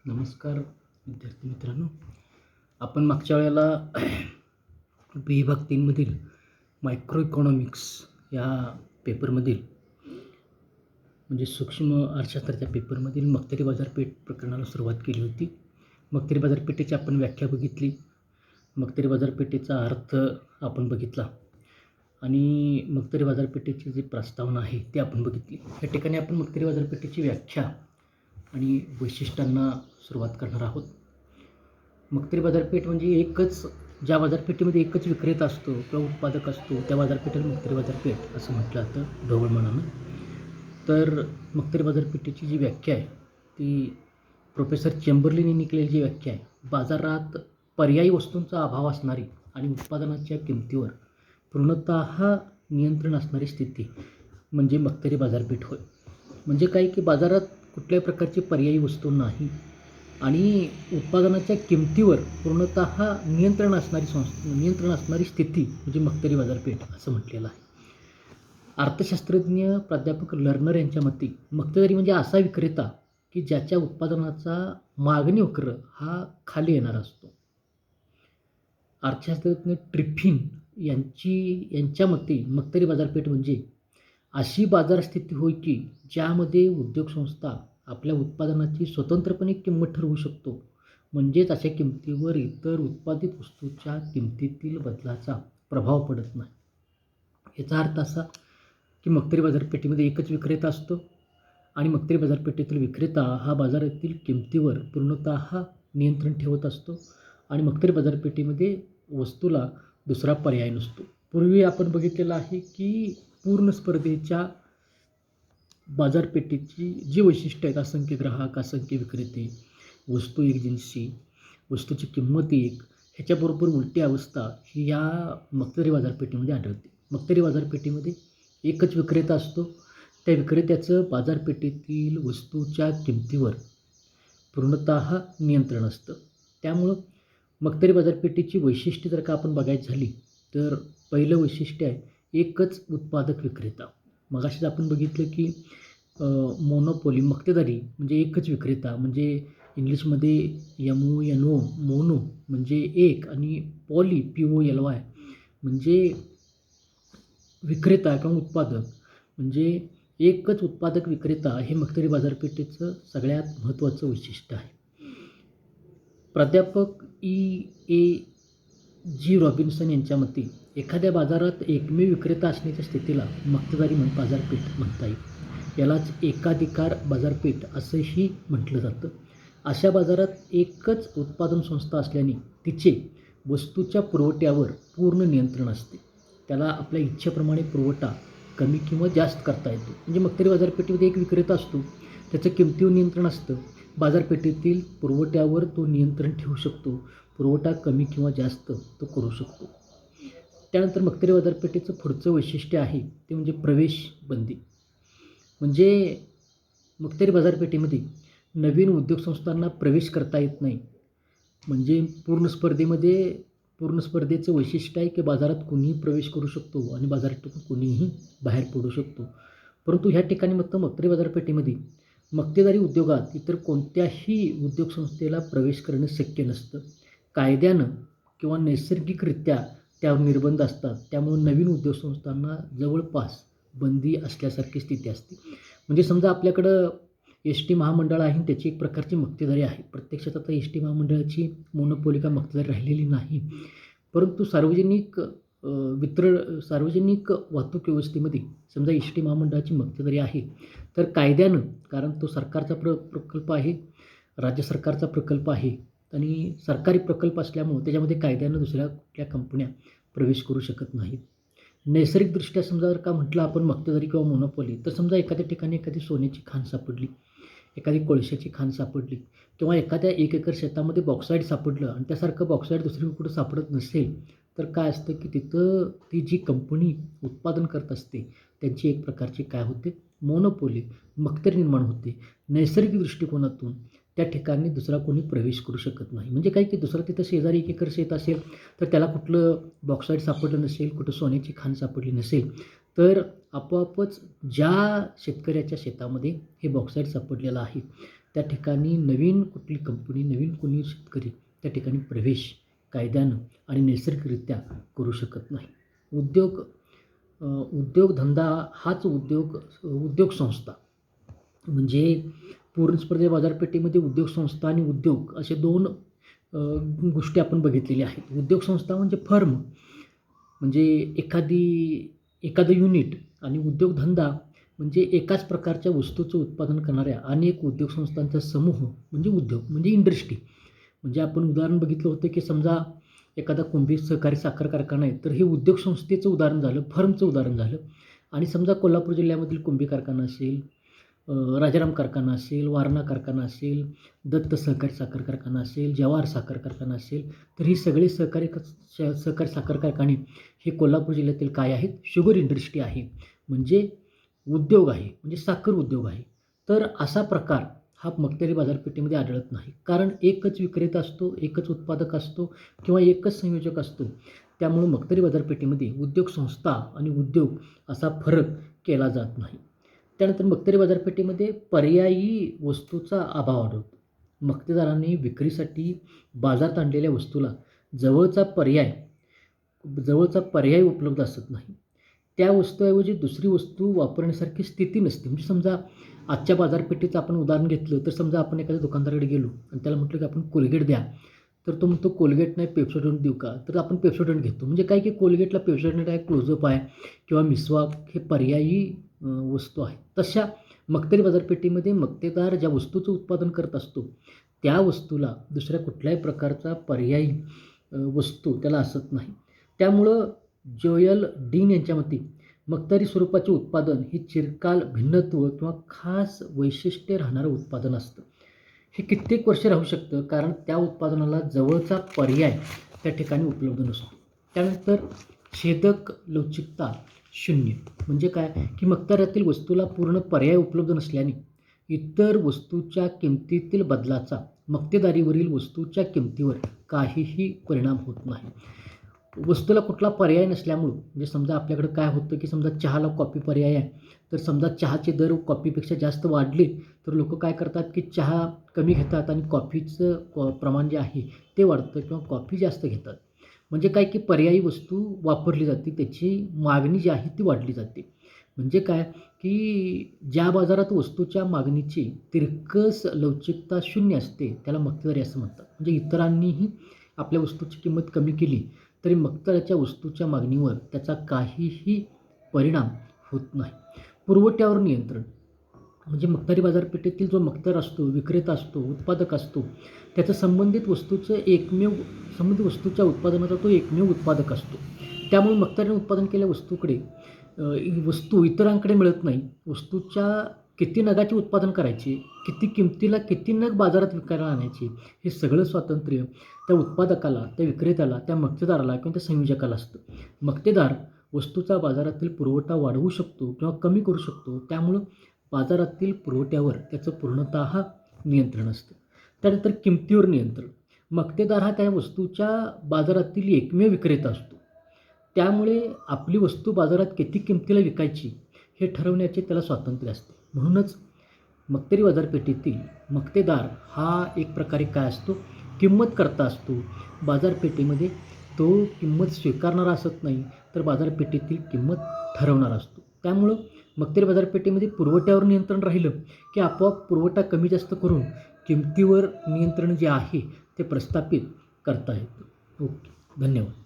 नमस्कार विद्यार्थी मित्रांनो. आपण मागच्या वेळेला विभाग 3मधील मायक्रो इकॉनॉमिक्स या पेपरमधील म्हणजे सूक्ष्म अर्थशास्त्राच्या पेपरमधील मक्तेदारी बाजारपेठ प्रकरणाला सुरुवात केली होती. मक्तेदारी बाजारपेठेची आपण व्याख्या बघितली. मक्तेदारी बाजारपेठेचा अर्थ आपण बघितला आणि मक्तेदारी बाजारपेठेची जी प्रस्तावना आहे ती आपण बघितली. या ठिकाणी आपण मक्तेदारी बाजारपेठेची व्याख्या आणि वैशिष्ट्यांना सुरुवात करणार आहोत. मक्तेदारी बाजारपेठ म्हणजे ज्या बाजारपेठेमध्ये एकच विक्रेता असतो किंवा उत्पादक असतो त्या बाजारपेठेला मक्तेदारी बाजारपेठ असं म्हटलं जातं ढोबळमानानं. तर मक्तेदारी बाजारपेठेची जी व्याख्या आहे ती प्रोफेसर चेंबरलिन यांनी केलेली जी व्याख्या आहे, बाजारात पर्यायी वस्तूंचा अभाव असणारी आणि उत्पादनाच्या किमतीवर पूर्णतः नियंत्रण असणारी स्थिती म्हणजे मक्तेदारी बाजारपेठ होय. म्हणजे काय की बाजारात कुठल्याही प्रकारची पर्यायी वस्तू नाही आणि उत्पादनाच्या किमतीवर पूर्णतः नियंत्रण असणारी स्थिती म्हणजे मक्तेदारी बाजारपेठ असं म्हटलेलं आहे. अर्थशास्त्रज्ञ प्राध्यापक लर्नर यांच्या मते मक्तेदारी म्हणजे असा विक्रेता की ज्याच्या उत्पादनाचा मागणी वक्र हा खाली येणारा असतो. अर्थशास्त्रज्ञ ट्रिफिन यांच्या मते मक्तेदारी बाजारपेठ म्हणजे अशी बाजार स्थिती होय की ज्यामध्ये उद्योग संस्था आपल्या उत्पादनाची स्वतंत्रपणे किंमत ठरवू शकतो. म्हणजेच अशा किमतीवर इतर उत्पादित वस्तूच्या किमतीतील बदलाचा प्रभाव पडत नाही. याचा अर्थ असा की मक्तेदारी बाजारपेठेमध्ये एकच विक्रेता असतो आणि मक्तेदारी बाजारपेठेतील विक्रेता हा बाजारातील किमतीवर पूर्णतः नियंत्रण ठेवत असतो आणि मक्तेदारी बाजारपेठेमध्ये वस्तूला दुसरा पर्याय नसतो. पूर्वी आपण बघितलेलं आहे की पूर्ण स्पर्धेच्या बाजारपेठेची जी वैशिष्ट्य आहेत, असंख्य ग्राहक, असंख्य विक्रेते, वस्तू एक जिन्सी, वस्तूची किंमत एक, ह्याच्याबरोबर उलटी अवस्था ही या मक्तेदारी बाजारपेठेमध्ये आढळते. मक्तेदारी बाजारपेठेमध्ये एकच विक्रेता असतो. त्या विक्रेत्याचं बाजारपेठेतील वस्तूच्या किमतीवर पूर्णतः नियंत्रण असतं. त्यामुळं मक्तेदारी बाजारपेठेची वैशिष्ट्ये जर का आपण बघायची झाली तर पहिलं वैशिष्ट्य आहे एकच उत्पादक विक्रेता. मगाशीच आपण बघितलं की मोनोपोली मक्तेदारी म्हणजे एकच विक्रेता, म्हणजे इंग्लिशमध्ये MONO मोनो म्हणजे एक आणि पॉली POLY म्हणजे विक्रेता किंवा उत्पादक, म्हणजे एकच उत्पादक विक्रेता हे मक्तेदारी बाजारपेठेचं सगळ्यात महत्त्वाचं वैशिष्ट्य आहे. प्राध्यापक EAG रॉबिन्सन यांच्या मते एखाद्या बाजारात एकमेव विक्रेता असण्याच्या स्थितीला मक्तेदारी बाजारपेठ म्हणता येईल. यालाच एकाधिकार बाजारपेठ असंही म्हटलं जातं. अशा बाजारात एकच उत्पादन संस्था असल्याने तिचे वस्तूच्या पुरवठ्यावर पूर्ण नियंत्रण असते. त्याला आपल्या इच्छेप्रमाणे पुरवठा कमी किंवा जास्त करता येतो. म्हणजे मक्तेदारी बाजारपेठेमध्ये एक विक्रेता असतो, त्याचं किमतीवर नियंत्रण असतं. बाजारपेठेतील पुरवठ्यावर तो नियंत्रण ठेवू शकतो. पुरवठा कमी किंवा जास्त तो करू शकतो. त्यानंतर मक्तेदारी बाजारपेठेचं पुढचं वैशिष्ट्य आहे ते म्हणजे प्रवेश बंदी. म्हणजे मक्तेदारी बाजारपेठेमध्ये नवीन उद्योगसंस्थांना प्रवेश करता येत नाही. म्हणजे पूर्ण स्पर्धेचं वैशिष्ट्य आहे की बाजारात कोणीही प्रवेश करू शकतो आणि बाजारातून कोणीही बाहेर पडू शकतो. परंतु ह्या ठिकाणी मक्तेदारी बाजारपेठेमध्ये मक्तेदारी उद्योगात इतर कोणत्याही उद्योगसंस्थेला प्रवेश करणे शक्य नसतं. कायद्यानं किंवा नैसर्गिकरित्या त्यावर निर्बंध असतात. त्यामुळे नवीन उद्योगसंस्थांना जवळपास बंदी असल्यासारखी स्थिती असते. म्हणजे समजा आपल्याकडं ST महामंडळ आहे आणि त्याची एक प्रकारची मक्तेदारी आहे. प्रत्यक्षात आता ST महामंडळाची मोनोपोली का मक्तेदारी राहिलेली नाही. परंतु सार्वजनिक वाहतूक व्यवस्थेमध्ये समजा ST महामंडळाची मक्तेदारी आहे तर कायद्यानं, कारण तो सरकारचा प्रकल्प आहे, राज्य सरकारचा प्रकल्प आहे आणि सरकारी प्रकल्प असल्यामुळं त्याच्यामध्ये कायद्यानं दुसऱ्या कुठल्या कंपन्या प्रवेश करू शकत नाहीत. नैसर्गिकदृष्ट्या समजा जर का म्हटलं आपण मक्तेदारी किंवा मोनोपोली, तर समजा एखाद्या ठिकाणी एखादी सोन्याची खाण सापडली, एखादी कोळशाची खाण सापडली किंवा एखाद्या 1 एकर शेतामध्ये बॉक्साईड सापडलं आणि त्यासारखं बॉक्साईड दुसरीकडे कुठं सापडत नसेल तर काय असतं की तिथं ती जी कंपनी उत्पादन करत असते त्यांची एक प्रकारची काय होते, मोनोपोली मक्तेदारी निर्माण होते. नैसर्गिक दृष्टिकोनातून त्या ठिकाणी दुसरा कोणी प्रवेश करू शकत नाही. म्हणजे काय की दुसरं तिथं शेजारी 1 एकर शेत असेल तर त्याला कुठलं बॉक्साईड सापडलं नसेल, कुठं सोन्याची खाण सापडली नसेल तर आपोआपच ज्या शेतकऱ्याच्या शेतामध्ये हे बॉक्साईड सापडलेलं आहे त्या ठिकाणी नवीन कुठली कंपनी, नवीन कोणी शेतकरी त्या ठिकाणी प्रवेश कायद्यानं आणि नैसर्गिकरित्या करू शकत नाही. उद्योगधंदा हाच उद्योग संस्था म्हणजे पूर्ण स्पर्धे बाजारपेठेमध्ये उद्योग संस्था आणि उद्योग असे दोन गोष्टी आपण बघितलेल्या आहेत. उद्योग संस्था म्हणजे फर्म म्हणजे एखादं युनिट आणि उद्योगधंदा म्हणजे एकाच प्रकारच्या वस्तूचं उत्पादन करणाऱ्या अनेक उद्योग संस्थांचा समूह म्हणजे उद्योग म्हणजे इंडस्ट्री. म्हणजे आपण उदाहरण बघितलं होतं की समजा एखादा कुंभी सहकारी साखर कारखाना आहे तर हे उद्योग संस्थेचं उदाहरण झालं, फर्मचं उदाहरण झालं. आणि समजा कोल्हापूर जिल्ह्यामधील कुंभी कारखाना असेल, राजाराम कारखाना असेल, वारणा कारखाना असेल, दत्त सहकारी साखर कारखाना असेल, जवाहर साखर कारखाना असेल, तर ही सगळी सहकारी साखर कारखाने हे कोल्हापूर जिल्ह्यातील काय आहेत? शुगर इंडस्ट्री आहे. म्हणजे उद्योग आहे, म्हणजे साखर उद्योग आहे. तर असा प्रकार हा मक्तेदारी बाजारपेठेमध्ये आढळत नाही. कारण एकच विक्रेता असतो, एकच उत्पादक असतो किंवा एकच संयोजक असतो. त्यामुळं मक्तेदारी बाजारपेठेमध्ये उद्योग संस्था आणि उद्योग असा फरक केला जात नाही. त्यानंतर मक्तेदारी बाजारपेठेमध्ये पर्यायी वस्तूचा अभाव आढळतो. मक्तेदारांनी विक्रीसाठी बाजारात आणलेल्या वस्तूला जवळचा पर्याय उपलब्ध असत नाही. त्या वस्तूऐवजी दुसरी वस्तू वापरण्यासारखी स्थिती नसते. म्हणजे समजा आजच्या बाजारपेठेचं आपण उदाहरण घेतलं तर समजा आपण एखाद्या दुकानदाराकडे गेलो आणि त्याला म्हटलं की आपण कोलगेट द्या, तर तो म्हणतो कोलगेट नाही पेप्सोडंट देऊ का? तर आपण पेप्सोडंट घेतो. म्हणजे काय की कोलगेटला पेप्सोडंट आहे, क्लोजअप आहे किंवा मिसवाक हे पर्यायी वस्तू आहेत. तशा मक्तेदारी बाजारपेठेमध्ये मक्तेदार ज्या वस्तूचं उत्पादन करत असतो त्या वस्तूला दुसऱ्या कुठल्याही प्रकारचा पर्यायी वस्तू त्याला असत नाही. त्यामुळं जोएल डीन यांच्या मते मक्तेदारी स्वरूपाचे उत्पादन हे चिरकाल भिन्नत्व किंवा खास वैशिष्ट्य राहणारं उत्पादन असतं. हे कित्येक वर्ष राहू शकतं कारण त्या उत्पादनाला जवळचा पर्याय त्या ठिकाणी उपलब्ध नसतो. त्यानंतर छेदक लवचिकता शून्य म्हणजे काय की मक्तेदारीतील वस्तूला पूर्ण पर्याय उपलब्ध नसल्याने इतर वस्तूच्या किमतीतील बदलाचा मक्तेदारीवरील वस्तूच्या किमतीवर काहीही परिणाम होत नाही. वस्तूला कुठला पर्याय नसल्यामुळं म्हणजे समजा आपल्याकडे काय होतं की समजा चहाला कॉफी पर्याय आहे, तर समजा चहाचे दर कॉफीपेक्षा जास्त वाढले तर लोक काय करतात की चहा कमी घेतात आणि कॉफीचं प्रमाण जे आहे ते वाढतं किंवा कॉफी जास्त घेतात. म्हणजे काय की पर्यायी वस्तू वापरली जाते, त्याची मागणी जी आहे ती वाढली जाते. म्हणजे काय की ज्या बाजारात वस्तूच्या मागणीची तिरकस लवचिकता शून्य असते त्याला मक्तेदारी असं म्हणतात. म्हणजे इतरांनीही आपल्या वस्तूची किंमत कमी केली तरी मक्तेदाराच्या वस्तूच्या मागणीवर त्याचा काहीही परिणाम होत नाही. पुरवठ्यावर नियंत्रण म्हणजे मक्तेदारी बाजारपेठेतील जो मक्तेदार असतो, विक्रेता असतो, उत्पादक असतो, त्याचं संबंधित वस्तूच्या उत्पादनाचा तो एकमेव उत्पादक असतो. त्यामुळे मक्तेदारीने उत्पादन केलेल्या वस्तूकडे वस्तू इतरांकडे मिळत नाही. वस्तूच्या किती नगाचे उत्पादन करायचे, किती किमतीला किती नग बाजारात विकायला आणायचे हे सगळं स्वातंत्र्य त्या उत्पादकाला, त्या विक्रेत्याला, त्या मक्तेदाराला किंवा त्या संयोजकाला असतं. मक्तेदार वस्तूचा बाजारातील पुरवठा वाढवू शकतो किंवा कमी करू शकतो. त्यामुळं बाजारातील पुरवठ्यावर त्याचं पूर्णतः नियंत्रण असतं. त्यानंतर किमतीवर नियंत्रण. मक्तेदार हा त्या वस्तूच्या बाजारातील एकमेव विक्रेता असतो. त्यामुळे आपली वस्तू बाजारात किती किमतीला विकायची हे ठरवण्याचे त्याला स्वातंत्र्य असते. म्हणूनच मक्तेदारी बाजारपेठेतील मक्तेदार हा एक प्रकारे काय असतो? किंमतकर्ता असतो. बाजारपेठेमध्ये तो किंमत स्वीकारणारा असत नाही तर बाजारपेठेतील किंमत ठरवणारा असतो. त्यामुळं मक्तेदारी बाजारपेठेमध्ये पुरवठ्यावर नियंत्रण राहिलं की आपोआप पुरवठा कमी जास्त करून किमतीवर नियंत्रण जे आहे ते प्रस्थापित करता येतं. ओके, धन्यवाद.